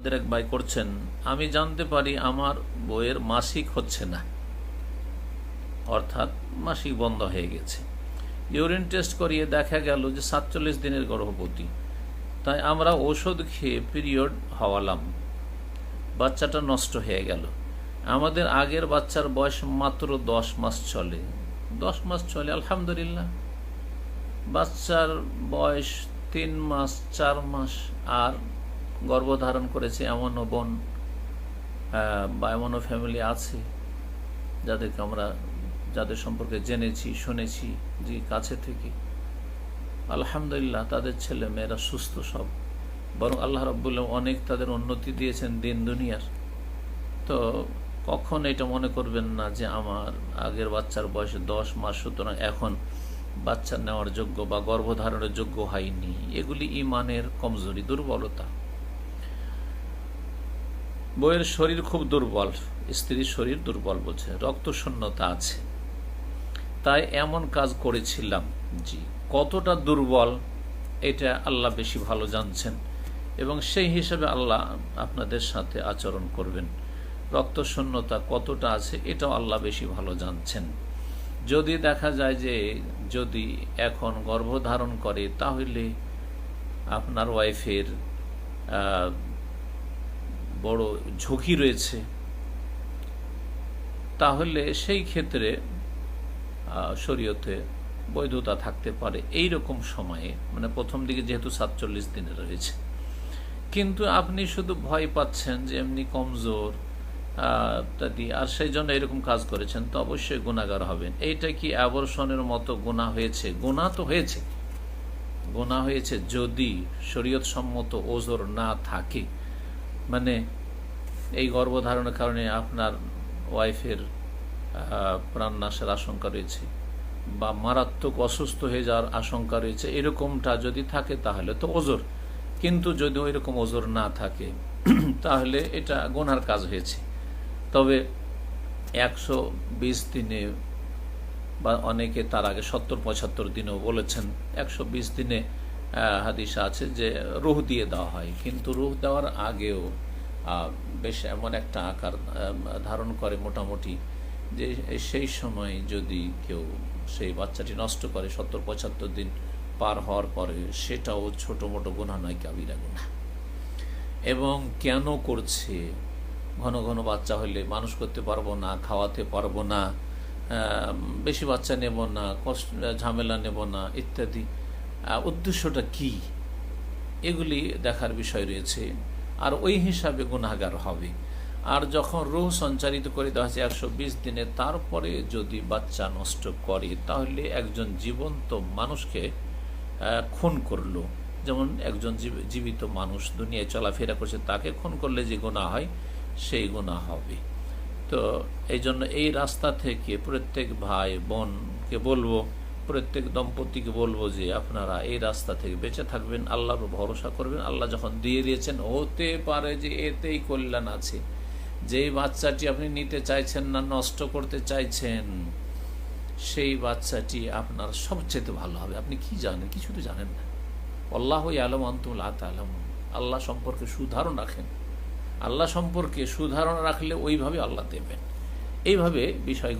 এক ভাই করছেন, আমি জানতে পারি আমার বইয়ের মাসিক হচ্ছে না, অর্থাৎ মাসিক বন্ধ হয়ে গেছে। ইউরিন টেস্ট করিয়ে দেখা গেল যে 47 দিনের গর্ভবতী। তাই আমরা ওষুধ খেয়ে পিরিয়ড হওয়ালাম, বাচ্চাটা নষ্ট হয়ে গেল। আমাদের আগের বাচ্চার বয়স মাত্র 10 মাস চলে। 10 মাস চলে, আলহামদুলিল্লাহ। বাচ্চার বয়স 3 মাস 4 মাস আর গর্ভধারণ করেছে এমনও বোন বা এমনও ফ্যামিলি আছে যাদের সম্পর্কে জেনেছি, শুনেছি যে কাছে থেকে, আলহামদুলিল্লাহ তাদের ছেলে মেয়েরা সুস্থ সব, বরং আল্লাহ রাব্বুল আলামিন অনেক তাদের উন্নতি দিয়েছেন দিন দুনিয়ার। তো কখন এটা মনে করবেন না যে আমার আগের বাচ্চার বয়স 10 মাস, সুতরাং এখন বাচ্চা নেওয়ার যোগ্য বা গর্ভধারণের যোগ্য হয়নি। এগুলি ইমানের কমজোরি, দুর্বলতা। বইয়ের শরীর খুব দুর্বল, স্ত্রীর শরীর দুর্বল বলছে, রক্ত শূন্যতা আছে, তাই এমন কাজ করেছিলাম। জি, কতটা দুর্বল এটা আল্লাহ বেশি ভালো জানছেন এবং সেই হিসাবে আল্লাহ আপনাদের সাথে আচরণ করবেন। রক্ত শূন্যতা কতটা আছে এটাও আল্লাহ বেশি ভালো জানছেন। যদি দেখা যায় যে যদি এখন গর্ভধারণ করে তাহলে আপনার ওয়াইফের বড় ঝুঁকি রয়েছে, তাহলে সেই ক্ষেত্রে শরীয়তে বৈধতা থাকতে পারে এই রকম সময়ে, মানে প্রথম দিকে যেহেতু 47 দিনে রয়েছে। কিন্তু আপনি শুধু ভয় পাচ্ছেন যে এমনি কমজোর ইত্যাদি, আর সেই জন্য এরকম কাজ করেছেন, তো অবশ্যই গুনাহগার হবেন। এইটা কি অ্যাবর্শনের মতো গুনাহ হয়েছে? গুনাহ তো হয়েছে, গুনাহ হয়েছে যদি শরীয়ত সম্মত ওজর না থাকে। মানে এই গর্ভধারণের কারণে আপনার ওয়াইফের প্রাণনাশের আশঙ্কা রয়েছে বা মারাত্মক অসুস্থ হয়ে যাওয়ার আশঙ্কা রয়েছে, এরকমটা যদি থাকে তাহলে তো ওজর। কিন্তু যদি ওই রকম ওজর না থাকে তাহলে এটা গুনার কাজ হয়েছে। তবে 120 দিনে বা অনেকে তার আগে 70-75 দিনেও বলেছেন, 120 দিনে হাদিস আছে যে রূহ দিয়ে দেওয়া হয়, কিন্তু রূহ দেওয়ার আগেও বেশ এমন একটা আকার ধারণ করে মোটামুটি যে সেই সময় যদি কেউ সেই বাচ্চাটি নষ্ট করে 70-75 দিন পার হওয়ার পরে, সেটাও ছোটো মোটো গুনাহ নয়, কাবিরা গুনাহ। এবং কেন করছে? ঘন ঘন বাচ্চা হলে মানুষ করতে পারবো না, খাওয়াতে পারবো না, বেশি বাচ্চা নেব না, কষ্ট ঝামেলা নেব না ইত্যাদি। উদ্দেশ্যটা কি? এগুলি দেখার বিষয় রয়েছে, আর ওই হিসাবে গুনাহগার হবে। আর যখন রূহ সঞ্চারিত করে দেওয়া হচ্ছে 120 দিনে, তারপরে যদি বাচ্চা নষ্ট করে তাহলে একজন জীবন্ত মানুষকে খুন করলো। যেমন একজন জীবিত মানুষ দুনিয়ায় চলাফেরা করছে, তাকে খুন করলে যে গুনাহ হয় সেই গুনাহ হবে। তো এই জন্য এই রাস্তা থেকে প্রত্যেক ভাই বোনকে বলবো, প্রত্যেক দম্পতিকে বলবো যে আপনারা এই রাস্তা থেকে বেঁচে থাকবেন, আল্লাহর ভরসা করবেন। আল্লাহ যখন দিয়ে দিয়েছেন, হতে পারে যে এতেই কল্যাণ আছে। যেই বাচ্চাটি আপনি নিতে চাইছেন না, নষ্ট করতে চাইছেন, সেই বাচ্চাটি আপনার সবচেয়ে ভালো হবে। আপনি কি জানেন? কিছু তো জানেন না। আল্লাহু ইয়ালামু ওয়া আনতুম লা তা'লামুন। আল্লাহ সম্পর্কে সুধারণা রাখেন। আল্লাহ সম্পর্কে সুধারণা রাখলে ওইভাবে আল্লাহ দেবেন। এইভাবে বিষয়গুলো